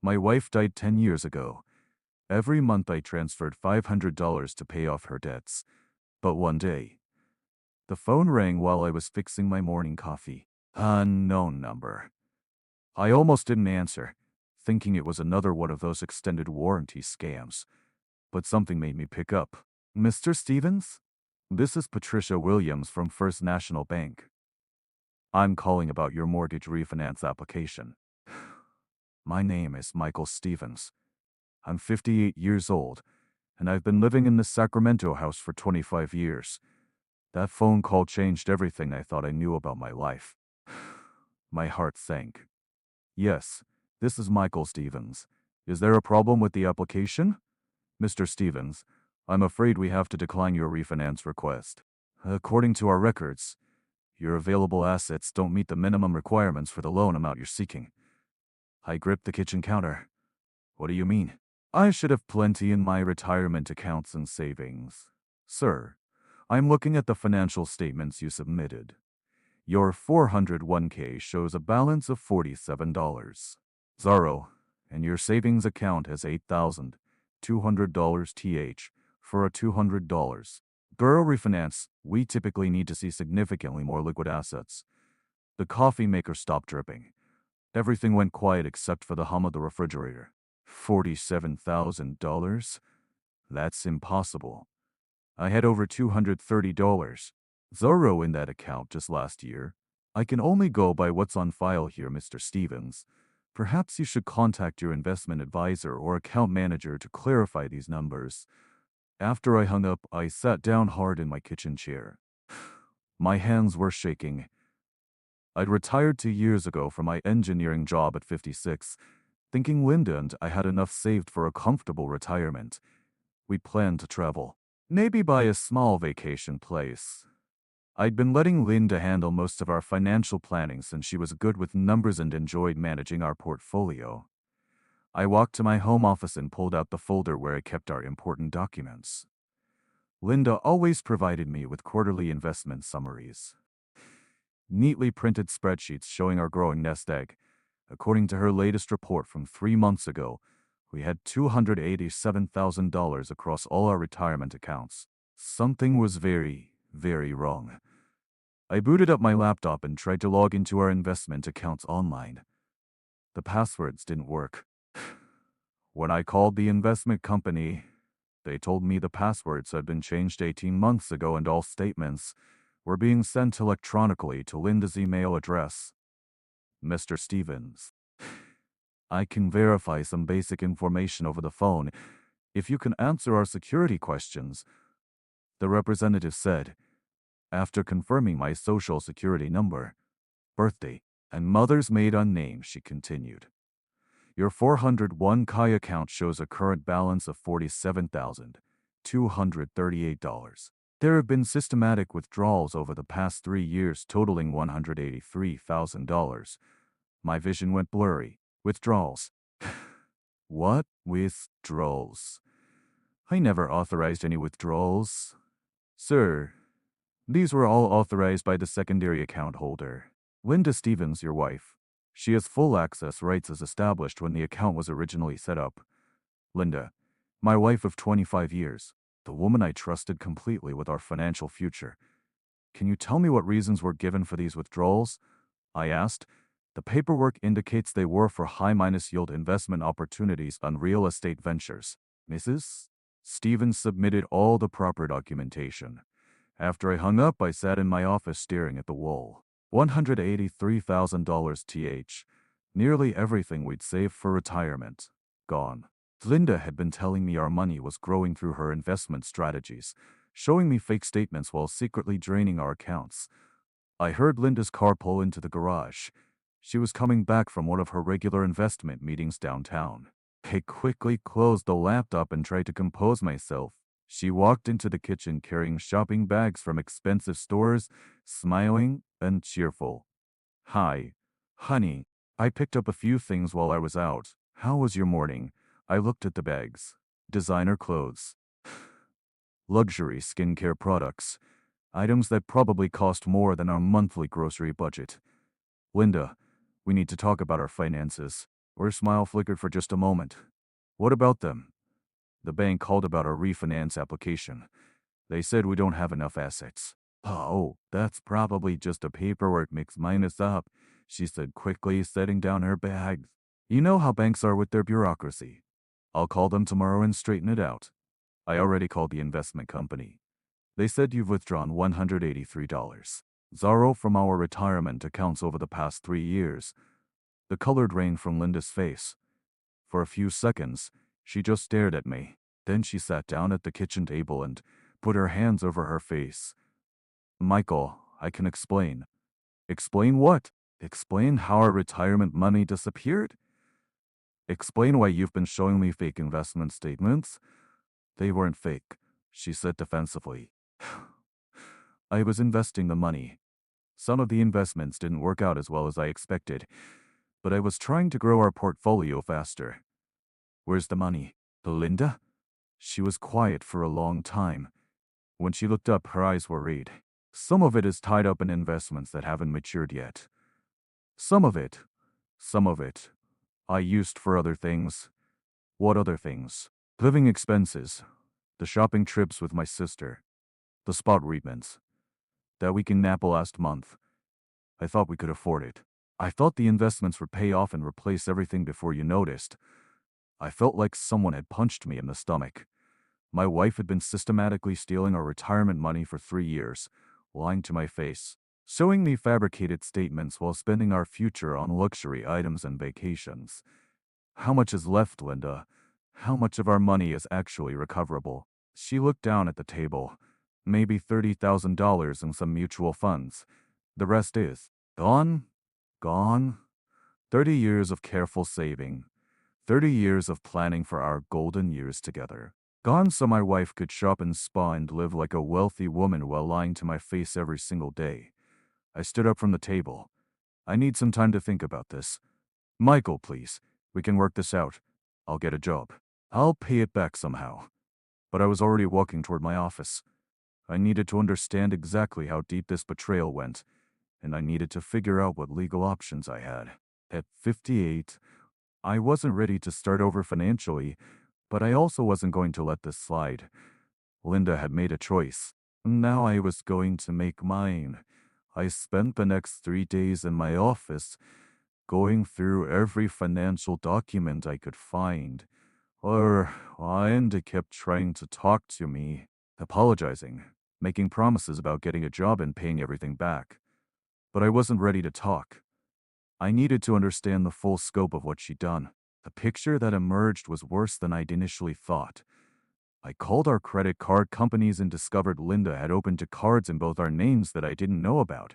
My wife died 10 years ago. Every month I transferred $500 to pay off her debts. But one day, the phone rang while I was fixing my morning coffee. Unknown number. I almost didn't answer, thinking it was another one of those extended warranty scams. But something made me pick up. Mr. Stevens? This is Patricia Williams from First National Bank. I'm calling about your mortgage refinance application. My name is Michael Stevens. I'm 58 years old, and I've been living in this Sacramento house for 25 years. That phone call changed everything I thought I knew about my life. My heart sank. Yes, this is Michael Stevens. Is there a problem with the application? Mr. Stevens, I'm afraid we have to decline your refinance request. According to our records, your available assets don't meet the minimum requirements for the loan amount you're seeking. I gripped the kitchen counter. What do you mean? I should have plenty in my retirement accounts and savings. Sir, I'm looking at the financial statements you submitted. Your 401k shows a balance of $47. Zaro, and your savings account has $8,200 th for a $200. Borough refinance, we typically need to see significantly more liquid assets. The coffee maker stopped dripping. Everything went quiet except for the hum of the refrigerator. $47,000? That's impossible. I had over $230. Zoro in that account just last year. I can only go by what's on file here, Mr. Stevens. Perhaps you should contact your investment advisor or account manager to clarify these numbers. After I hung up, I sat down hard in my kitchen chair. My hands were shaking. I'd retired 2 years ago from my engineering job at 56, thinking Linda and I had enough saved for a comfortable retirement. We planned to travel, maybe buy a small vacation place. I'd been letting Linda handle most of our financial planning since she was good with numbers and enjoyed managing our portfolio. I walked to my home office and pulled out the folder where I kept our important documents. Linda always provided me with quarterly investment summaries. Neatly printed spreadsheets showing our growing nest egg. According to her latest report from 3 months ago, we had $287,000 across all our retirement accounts. Something was very, very wrong. I booted up my laptop and tried to log into our investment accounts online. The passwords didn't work. When I called the investment company, they told me the passwords had been changed 18 months ago and all statements were being sent electronically to Linda's email address. Mr. Stevens, I can verify some basic information over the phone if you can answer our security questions, the representative said. After confirming my social security number, birthday, and mother's maiden name, she continued. Your 401k account shows a current balance of $47,238. There have been systematic withdrawals over the past 3 years totaling $183,000. My vision went blurry. Withdrawals. What withdrawals? I never authorized any withdrawals. Sir, these were all authorized by the secondary account holder, Linda Stevens, your wife. She has full access rights as established when the account was originally set up. Linda, my wife of 25 years, the woman I trusted completely with our financial future. Can you tell me what reasons were given for these withdrawals? I asked. The paperwork indicates they were for high-yield investment opportunities on real estate ventures. Mrs. Stevens submitted all the proper documentation. After I hung up, I sat in my office staring at the wall. $183,000 th. Nearly everything we'd saved for retirement. Gone. Linda had been telling me our money was growing through her investment strategies, showing me fake statements while secretly draining our accounts. I heard Linda's car pull into the garage. She was coming back from one of her regular investment meetings downtown. I quickly closed the laptop and tried to compose myself. She walked into the kitchen carrying shopping bags from expensive stores, smiling and cheerful. Hi, honey. I picked up a few things while I was out. How was your morning? I looked at the bags. Designer clothes. Luxury skincare products. Items that probably cost more than our monthly grocery budget. Linda, we need to talk about our finances. Her smile flickered for just a moment. What about them? The bank called about our refinance application. They said we don't have enough assets. Oh, that's probably just a paperwork mix minus up, she said quickly, setting down her bag. You know how banks are with their bureaucracy. I'll call them tomorrow and straighten it out. I already called the investment company. They said you've withdrawn $183. Zorro from our retirement accounts over the past 3 years. The color drained from Linda's face. For a few seconds, she just stared at me. Then she sat down at the kitchen table and put her hands over her face. Michael, I can explain. Explain what? Explain how our retirement money disappeared? Explain why you've been showing me fake investment statements? They weren't fake, she said defensively. I was investing the money. Some of the investments didn't work out as well as I expected, but I was trying to grow our portfolio faster. Where's the money? Linda? She was quiet for a long time. When she looked up, her eyes were red. Some of it is tied up in investments that haven't matured yet. Some of it, I used for other things. What other things? Living expenses, the shopping trips with my sister, the spot treatments. That week in Napa last month. I thought we could afford it. I thought the investments would pay off and replace everything before you noticed. I felt like someone had punched me in the stomach. My wife had been systematically stealing our retirement money for 3 years, lying to my face, showing me fabricated statements while spending our future on luxury items and vacations. How much is left, Linda? How much of our money is actually recoverable? She looked down at the table. Maybe $30,000 in some mutual funds. The rest is gone? Gone? 30 years of careful saving. 30 years of planning for our golden years together. Gone so my wife could shop and spa and live like a wealthy woman while lying to my face every single day. I stood up from the table. I need some time to think about this. Michael, please. We can work this out. I'll get a job. I'll pay it back somehow. But I was already walking toward my office. I needed to understand exactly how deep this betrayal went, and I needed to figure out what legal options I had. At 58, I wasn't ready to start over financially, but I also wasn't going to let this slide. Linda had made a choice. Now I was going to make mine. I spent the next 3 days in my office, going through every financial document I could find. Linda kept trying to talk to me, apologizing, making promises about getting a job and paying everything back. But I wasn't ready to talk. I needed to understand the full scope of what she'd done. The picture that emerged was worse than I'd initially thought. I called our credit card companies and discovered Linda had opened 2 cards in both our names that I didn't know about.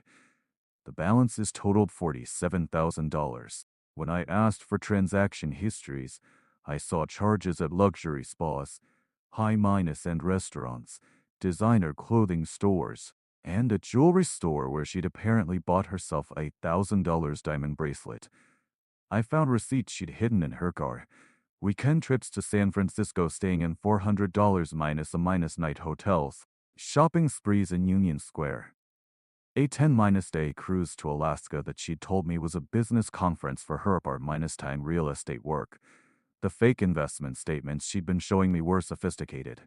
The balances totaled $47,000. When I asked for transaction histories, I saw charges at luxury spas, high-end restaurants, designer clothing stores, and a jewelry store where she'd apparently bought herself a $1,000 diamond bracelet. I found receipts she'd hidden in her car. Weekend trips to San Francisco staying in $400 minus night hotels. Shopping sprees in Union Square. A 10-day cruise to Alaska that she'd told me was a business conference for her part-time real estate work. The fake investment statements she'd been showing me were sophisticated.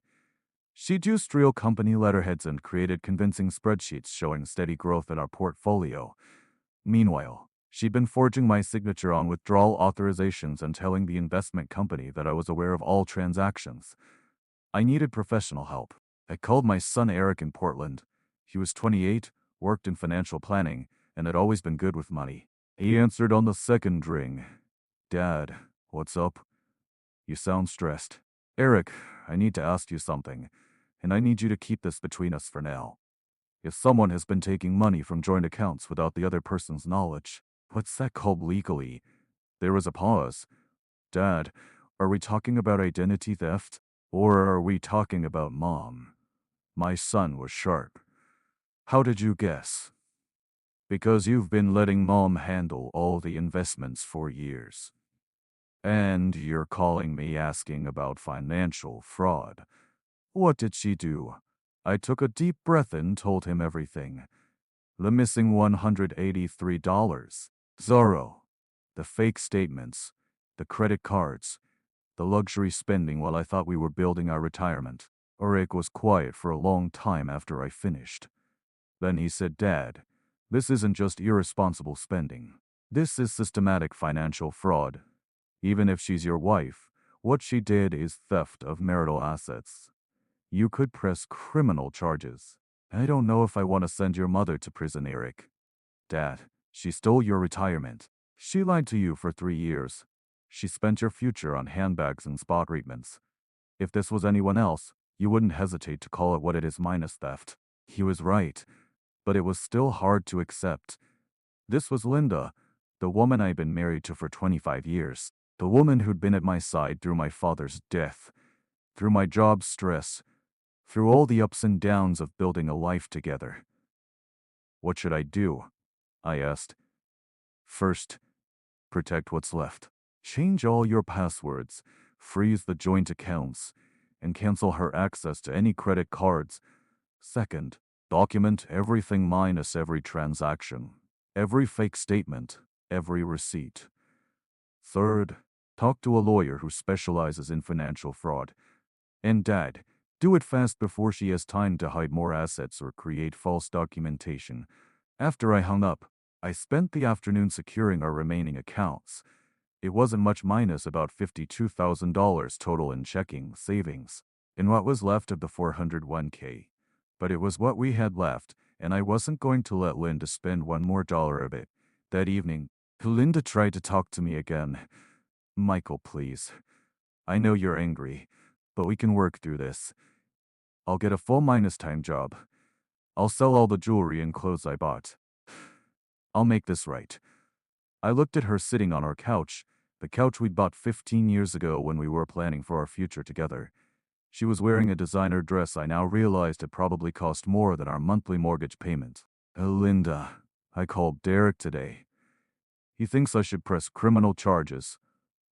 She'd used real company letterheads and created convincing spreadsheets showing steady growth in our portfolio. Meanwhile, she'd been forging my signature on withdrawal authorizations and telling the investment company that I was aware of all transactions. I needed professional help. I called my son Eric in Portland. He was 28, worked in financial planning, and had always been good with money. He answered on the second ring. Dad, what's up? You sound stressed. Eric, I need to ask you something, and I need you to keep this between us for now. If someone has been taking money from joint accounts without the other person's knowledge, what's that called legally? There was a pause. Dad, are we talking about identity theft? Or are we talking about Mom? My son was sharp. How did you guess? Because you've been letting Mom handle all the investments for years. And you're calling me asking about financial fraud. What did she do? I took a deep breath and told him everything. The missing $183. Zorro. The fake statements. The credit cards, the luxury spending while I thought we were building our retirement. Eric was quiet for a long time after I finished. Then he said, "Dad, this isn't just irresponsible spending. This is systematic financial fraud. Even if she's your wife, what she did is theft of marital assets. You could press criminal charges. I don't know if I want to send your mother to prison, Eric. Dad, she stole your retirement. She lied to you for 3 years. She spent your future on handbags and spa treatments. If this was anyone else, you wouldn't hesitate to call it what it is minus theft." He was right, but it was still hard to accept. This was Linda, the woman I'd been married to for 25 years. The woman who'd been at my side through my father's death, through my job stress, through all the ups and downs of building a life together. "What should I do?" I asked. "First, protect what's left. Change all your passwords, freeze the joint accounts, and cancel her access to any credit cards. Second, document everything minus every transaction, every fake statement, every receipt. Third, talk to a lawyer who specializes in financial fraud. And Dad, do it fast before she has time to hide more assets or create false documentation." After I hung up, I spent the afternoon securing our remaining accounts. It wasn't much minus about $52,000 total in checking, savings, and what was left of the 401k. But it was what we had left, and I wasn't going to let Linda spend one more dollar of it. That evening, Linda tried to talk to me again. "Michael, please. I know you're angry, but we can work through this. I'll get a full minus time job. I'll sell all the jewelry and clothes I bought. I'll make this right." I looked at her sitting on our couch, the couch we'd bought 15 years ago when we were planning for our future together. She was wearing a designer dress I now realized had probably cost more than our monthly mortgage payment. "Linda, I called Derek today. He thinks I should press criminal charges."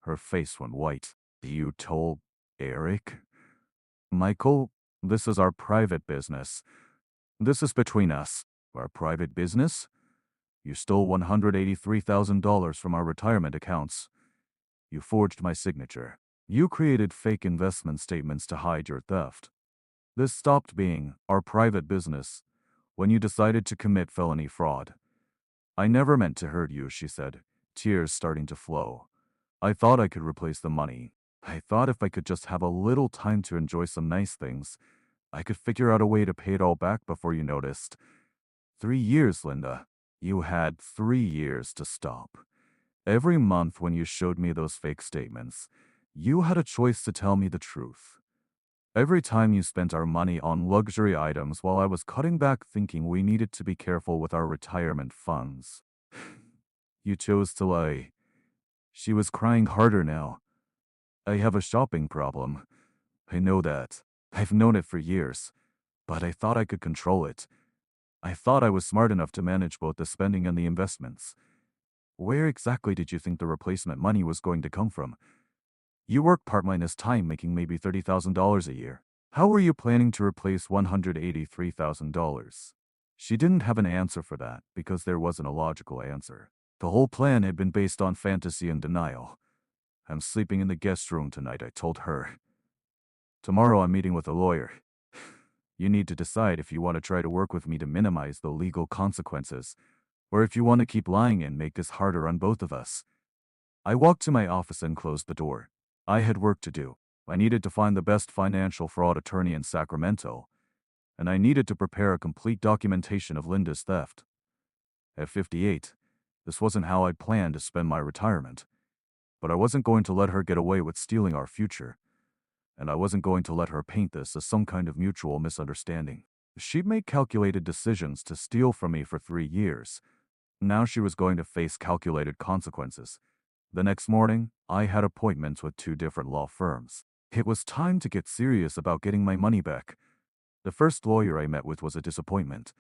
Her face went white. "You told Eric?" "Michael, this is our private business. This is between us." "Our private business? You stole $183,000 from our retirement accounts. You forged my signature. You created fake investment statements to hide your theft. This stopped being our private business when you decided to commit felony fraud." "I never meant to hurt you," she said, tears starting to flow. "I thought I could replace the money. I thought if I could just have a little time to enjoy some nice things, I could figure out a way to pay it all back before you noticed. 3 years, Linda. You had 3 years to stop. Every month when you showed me those fake statements, you had a choice to tell me the truth. Every time you spent our money on luxury items while I was cutting back thinking we needed to be careful with our retirement funds. You chose to lie." She was crying harder now. "I have a shopping problem. I know that. I've known it for years. But I thought I could control it. I thought I was smart enough to manage both the spending and the investments. Where exactly did you think the replacement money was going to come from? You work part-minus time making maybe $30,000 a year. How were you planning to replace $183,000? She didn't have an answer for that because there wasn't a logical answer. The whole plan had been based on fantasy and denial. "I'm sleeping in the guest room tonight," I told her. "Tomorrow I'm meeting with a lawyer. You need to decide if you want to try to work with me to minimize the legal consequences, or if you want to keep lying and make this harder on both of us." I walked to my office and closed the door. I had work to do. I needed to find the best financial fraud attorney in Sacramento, and I needed to prepare a complete documentation of Linda's theft. At 58, this wasn't how I'd planned to spend my retirement, but I wasn't going to let her get away with stealing our future. And I wasn't going to let her paint this as some kind of mutual misunderstanding. She'd made calculated decisions to steal from me for 3 years. Now she was going to face calculated consequences. The next morning, I had appointments with 2 different law firms. It was time to get serious about getting my money back. The first lawyer I met with was a disappointment.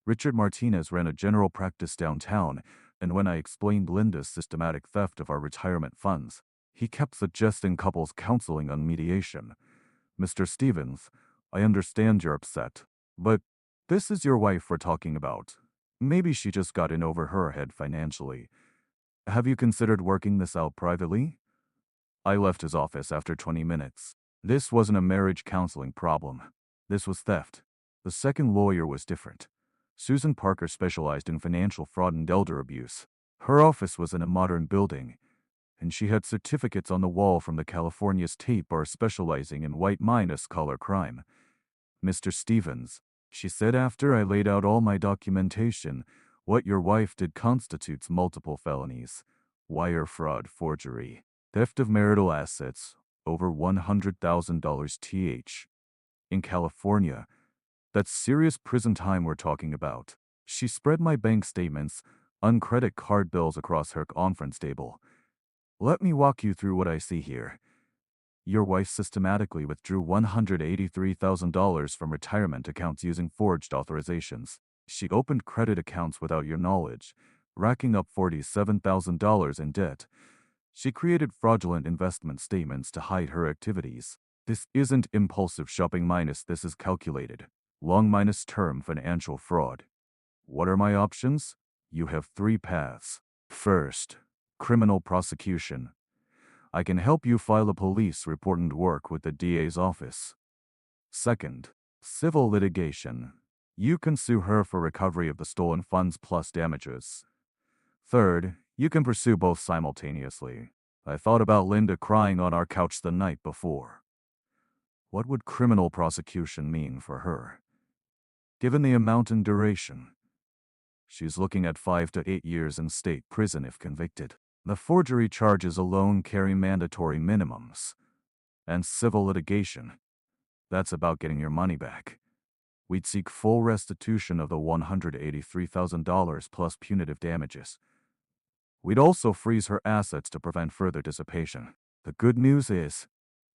Richard Martinez ran a general practice downtown, and when I explained Linda's systematic theft of our retirement funds, he kept suggesting couples counseling on mediation. "Mr. Stevens, I understand you're upset, but this is your wife we're talking about. Maybe she just got in over her head financially. Have you considered working this out privately? I left his office after 20 minutes. This wasn't a marriage counseling problem. This was theft. The second lawyer was different. Susan Parker specialized in financial fraud and elder abuse. Her office was in a modern building, and she had certificates on the wall from the California State Bar specializing in white-collar crime. Mr. Stevens, she said after I laid out all my documentation, what your wife did constitutes multiple felonies: wire fraud, forgery, theft of marital assets, over $100,000 th. In California, that's serious prison time we're talking about. She spread my bank statements, credit card bills across her conference table. Let me walk you through what I see here. Your wife systematically withdrew $183,000 from retirement accounts using forged authorizations. She opened credit accounts without your knowledge, racking up $47,000 in debt. She created fraudulent investment statements to hide her activities. This isn't impulsive shopping this is calculated, long-term financial fraud. What are my options? You have 3 paths. First, criminal prosecution. I can help you file a police report and work with the DA's office. Second, civil litigation. You can sue her for recovery of the stolen funds plus damages. Third, you can pursue both simultaneously. I thought about Linda crying on our couch the night before. What would criminal prosecution mean for her? Given the amount and duration, she's looking at 5 to 8 years in state prison if convicted. The forgery charges alone carry mandatory minimums. And civil litigation, that's about getting your money back. We'd seek full restitution of the $183,000 plus punitive damages. We'd also freeze her assets to prevent further dissipation. The good news is,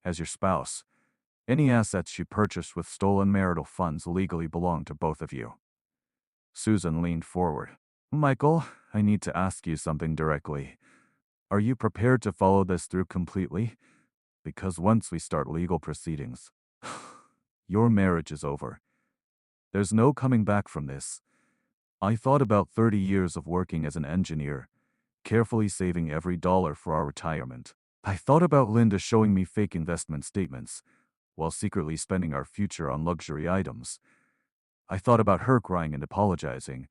as your spouse, any assets she purchased with stolen marital funds legally belong to both of you. Susan leaned forward. Michael, I need to ask you something directly. Are you prepared to follow this through completely? Because once we start legal proceedings, your marriage is over. There's no coming back from this. I thought about 30 years of working as an engineer, carefully saving every dollar for our retirement. I thought about Linda showing me fake investment statements, while secretly spending our future on luxury items. I thought about her crying and apologizing,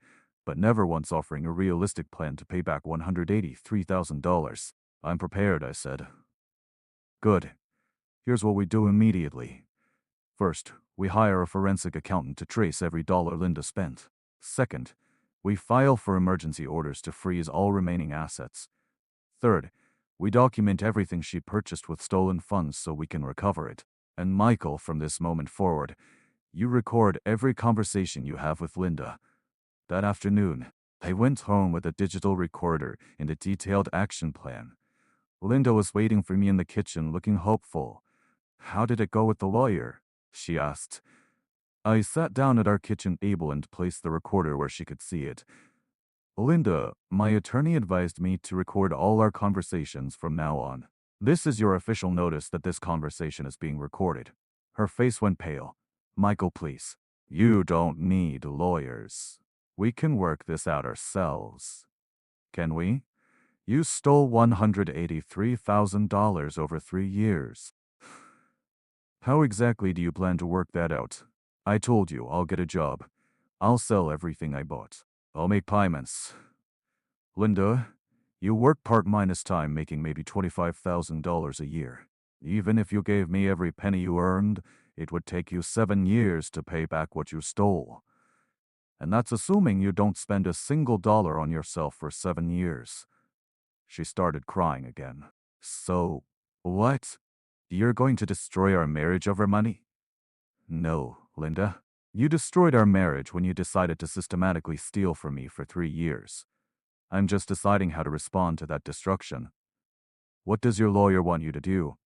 but never once offering a realistic plan to pay back $183,000. I'm prepared, I said. Good. Here's what we do immediately. First, we hire a forensic accountant to trace every dollar Linda spent. Second, we file for emergency orders to freeze all remaining assets. Third, we document everything she purchased with stolen funds so we can recover it. And Michael, from this moment forward, you record every conversation you have with Linda. That afternoon, I went home with a digital recorder and a detailed action plan. Linda was waiting for me in the kitchen looking hopeful. How did it go with the lawyer? She asked. I sat down at our kitchen table and placed the recorder where she could see it. Linda, my attorney advised me to record all our conversations from now on. This is your official notice that this conversation is being recorded. Her face went pale. Michael, please. You don't need lawyers. We can work this out ourselves. Can we? You stole $183,000 over 3 years. How exactly do you plan to work that out? I told you I'll get a job. I'll sell everything I bought. I'll make payments. Linda, you work part-minus time making maybe $25,000 a year. Even if you gave me every penny you earned, it would take you 7 years to pay back what you stole. And that's assuming you don't spend a single dollar on yourself for 7 years. She started crying again. So, what? You're going to destroy our marriage over money? No, Linda. You destroyed our marriage when you decided to systematically steal from me for 3 years. I'm just deciding how to respond to that destruction. What does your lawyer want you to do?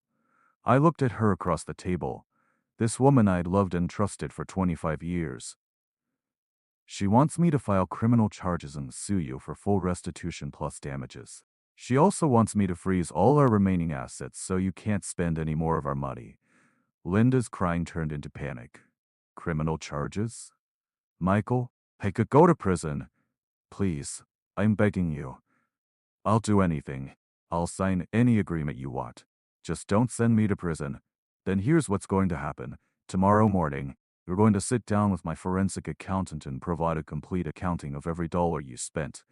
I looked at her across the table. This woman I'd loved and trusted for 25 years. She wants me to file criminal charges and sue you for full restitution plus damages. She also wants me to freeze all our remaining assets so you can't spend any more of our money. Linda's crying turned into panic. Criminal charges? Michael, I could go to prison. Please, I'm begging you. I'll do anything. I'll sign any agreement you want. Just don't send me to prison. Then here's what's going to happen. Tomorrow morning, you're going to sit down with my forensic accountant and provide a complete accounting of every dollar you spent.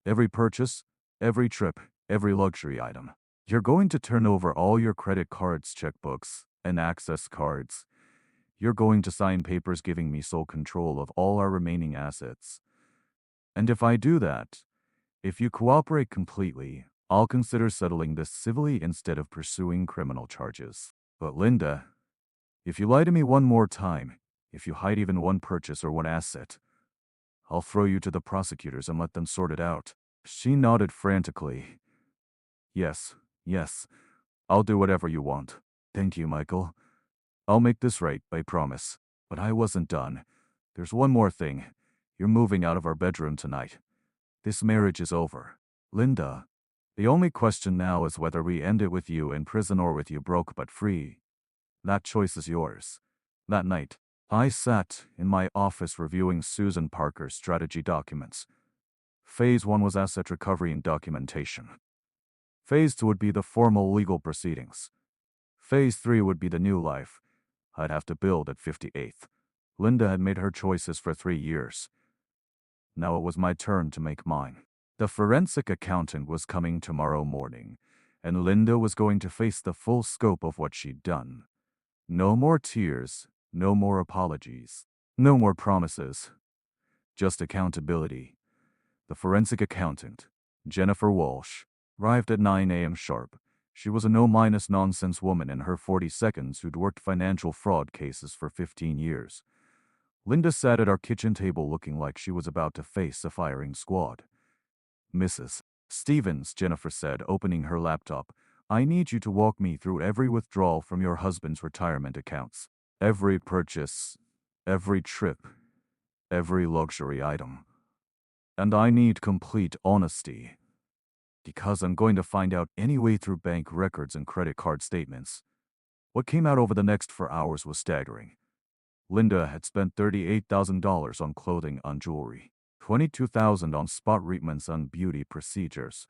Every purchase, every trip, every luxury item. You're going to turn over all your credit cards, checkbooks, and access cards. You're going to sign papers giving me sole control of all our remaining assets. And if I do that, if you cooperate completely, I'll consider settling this civilly instead of pursuing criminal charges. But Linda, if you lie to me one more time, if you hide even one purchase or one asset, I'll throw you to the prosecutors and let them sort it out. She nodded frantically. Yes, yes, I'll do whatever you want. Thank you, Michael. I'll make this right, I promise. But I wasn't done. There's one more thing. You're moving out of our bedroom tonight. This marriage is over. Linda, the only question now is whether we end it with you in prison or with you broke but free. That choice is yours. That night, I sat in my office reviewing Susan Parker's strategy documents. Phase 1 was asset recovery and documentation. Phase 2 would be the formal legal proceedings. Phase 3 would be the new life I'd have to build at 58th. Linda had made her choices for 3 years. Now it was my turn to make mine. The forensic accountant was coming tomorrow morning, and Linda was going to face the full scope of what she'd done. No more tears, no more apologies, no more promises. Just accountability. The forensic accountant, Jennifer Walsh, arrived at 9 a.m. sharp. She was a no-nonsense woman in her 40s who'd worked financial fraud cases for 15 years. Linda sat at our kitchen table looking like she was about to face a firing squad. Mrs. Stevens, Jennifer said, opening her laptop, I need you to walk me through every withdrawal from your husband's retirement accounts. Every purchase, every trip, every luxury item. And I need complete honesty. Because I'm going to find out anyway through bank records and credit card statements. What came out over the next 4 hours was staggering. Linda had spent $38,000 on clothing and jewelry, $22,000 on spot treatments and beauty procedures,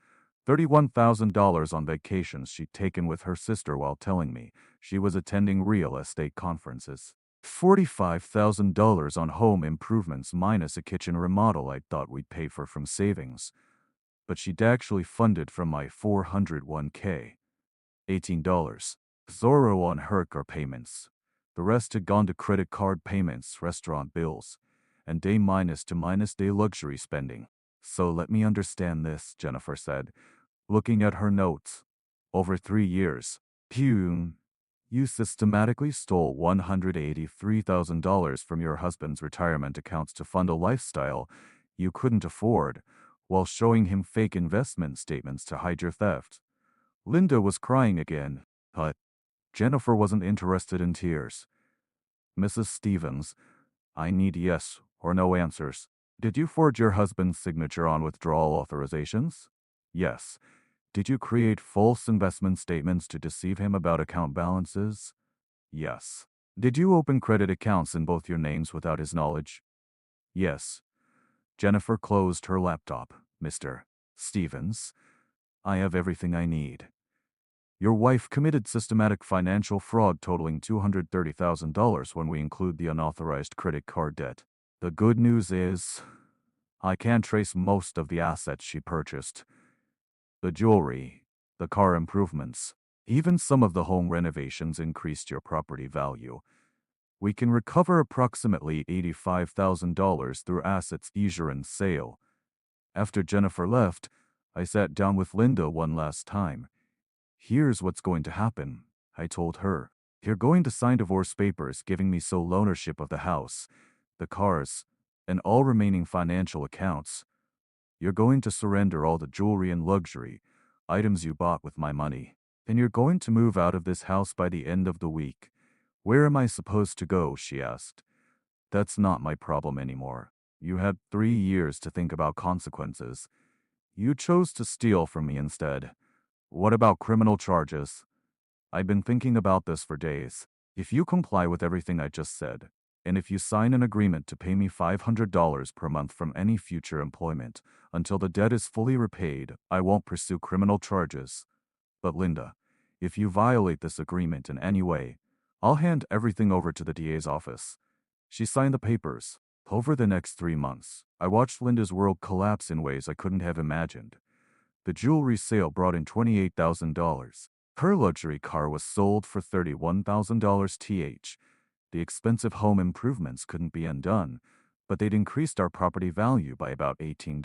$31,000 on vacations she'd taken with her sister while telling me she was attending real estate conferences, $45,000 on home improvements minus a kitchen remodel I thought we'd pay for from savings. But she'd actually funded from my 401k. $18. Zero on her car payments. The rest had gone to credit card payments, restaurant bills, and day luxury spending. So let me understand this, Jennifer said, looking at her notes. Over 3 years, you systematically stole $183,000 from your husband's retirement accounts to fund a lifestyle you couldn't afford, while showing him fake investment statements to hide your theft. Linda was crying again, but Jennifer wasn't interested in tears. Mrs. Stevens, I need yes or no answers. Did you forge your husband's signature on withdrawal authorizations? Yes. Did you create false investment statements to deceive him about account balances? Yes. Did you open credit accounts in both your names without his knowledge? Yes. Jennifer closed her laptop. Mr. Stevens, I have everything I need. Your wife committed systematic financial fraud totaling $230,000 when we include the unauthorized credit card debt. The good news is, I can trace most of the assets she purchased. The jewelry, the car improvements, even some of the home renovations increased your property value. We can recover approximately $85,000 through assets seizure and sale. After Jennifer left, I sat down with Linda one last time. Here's what's going to happen, I told her. You're going to sign divorce papers giving me sole ownership of the house, the cars, and all remaining financial accounts. You're going to surrender all the jewelry and luxury items you bought with my money. And you're going to move out of this house by the end of the week. Where am I supposed to go? She asked. That's not my problem anymore. You had 3 years to think about consequences. You chose to steal from me instead. What about criminal charges? I've been thinking about this for days. If you comply with everything I just said, and if you sign an agreement to pay me $500 per month from any future employment until the debt is fully repaid, I won't pursue criminal charges. But Linda, If you violate this agreement in any way, I'll hand everything over to the DA's office. She signed the papers. Over the next 3 months, I watched Linda's world collapse in ways I couldn't have imagined. The jewelry sale brought in $28,000. Her luxury car was sold for $31,000 th. The expensive home improvements couldn't be undone, but they'd increased our property value by about $18.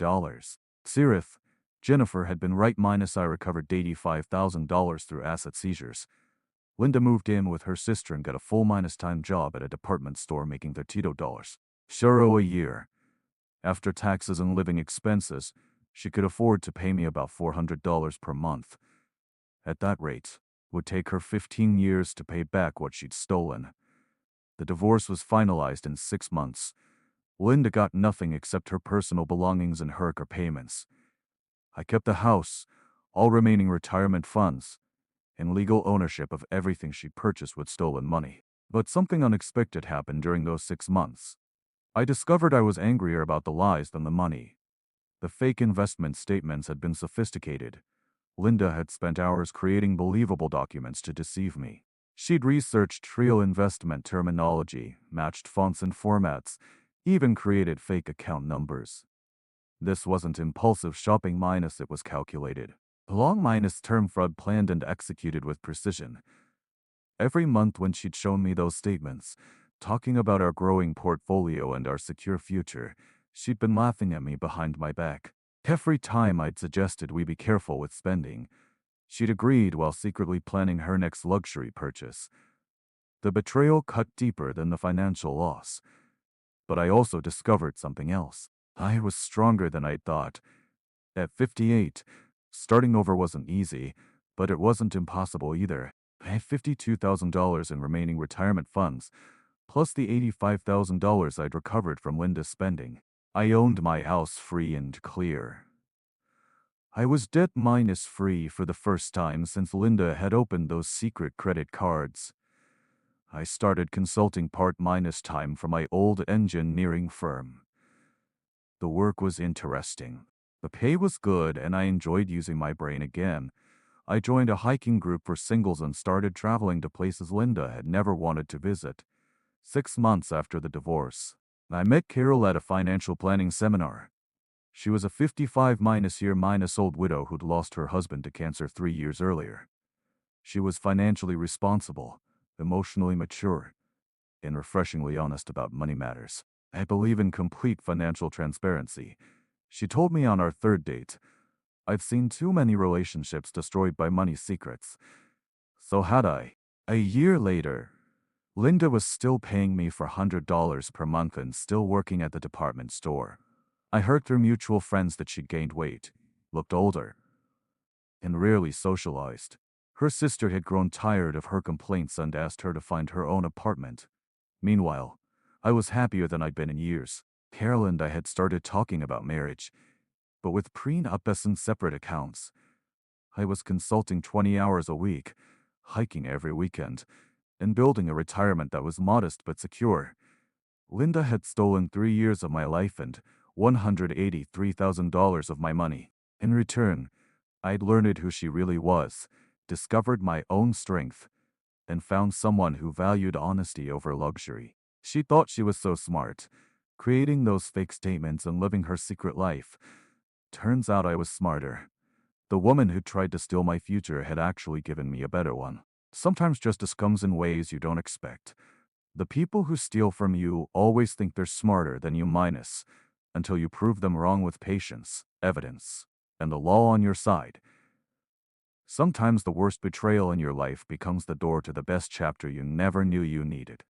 Sirith, Jennifer had been right minus I recovered $85,000 through asset seizures. Linda moved in with her sister and got a full minus-time job at a department store making $32 euro a year. After taxes and living expenses, she could afford to pay me about $400 per month. At that rate, it would take her 15 years to pay back what she'd stolen. The divorce was finalized in 6 months. Linda got nothing except her personal belongings and her car payments. I kept the house, all remaining retirement funds, and legal ownership of everything she purchased with stolen money. But something unexpected happened during those 6 months. I discovered I was angrier about the lies than the money. The fake investment statements had been sophisticated. Linda had spent hours creating believable documents to deceive me. She'd researched real investment terminology, matched fonts and formats, even created fake account numbers. This wasn't impulsive shopping minus, it was calculated. Long minus term fraud planned and executed with precision. Every month when she'd shown me those statements, talking about our growing portfolio and our secure future, she'd been laughing at me behind my back. Every time I'd suggested we be careful with spending, she'd agreed while secretly planning her next luxury purchase. The betrayal cut deeper than the financial loss. But I also discovered something else. I was stronger than I'd thought. At 58, starting over wasn't easy, but it wasn't impossible either. I had $52,000 in remaining retirement funds, plus the $85,000 I'd recovered from Linda's spending. I owned my house free and clear. I was debt minus free for the first time since Linda had opened those secret credit cards. I started consulting part minus time for my old engineering firm. The work was interesting. The pay was good and I enjoyed using my brain again. I joined a hiking group for singles and started traveling to places Linda had never wanted to visit. 6 months after the divorce, I met Carol at a financial planning seminar. She was a 55-year-old widow who'd lost her husband to cancer 3 years earlier. She was financially responsible, emotionally mature, and refreshingly honest about money matters. I believe in complete financial transparency. She told me on our third date, I've seen too many relationships destroyed by money secrets. So had I. A year later, Linda was still paying me for $100 per month and still working at the department store. I heard through mutual friends that she'd gained weight, looked older, and rarely socialized. Her sister had grown tired of her complaints and asked her to find her own apartment. Meanwhile, I was happier than I'd been in years. Carol and I had started talking about marriage, but with prenups and separate accounts. I was consulting 20 hours a week, hiking every weekend, and building a retirement that was modest but secure. Linda had stolen 3 years of my life and $183,000 of my money. In return, I'd learned who she really was, discovered my own strength, and found someone who valued honesty over luxury. She thought she was so smart, creating those fake statements and living her secret life. Turns out I was smarter. The woman who tried to steal my future had actually given me a better one. Sometimes justice comes in ways you don't expect. The people who steal from you always think they're smarter than you minus, until you prove them wrong with patience, evidence, and the law on your side. Sometimes the worst betrayal in your life becomes the door to the best chapter you never knew you needed.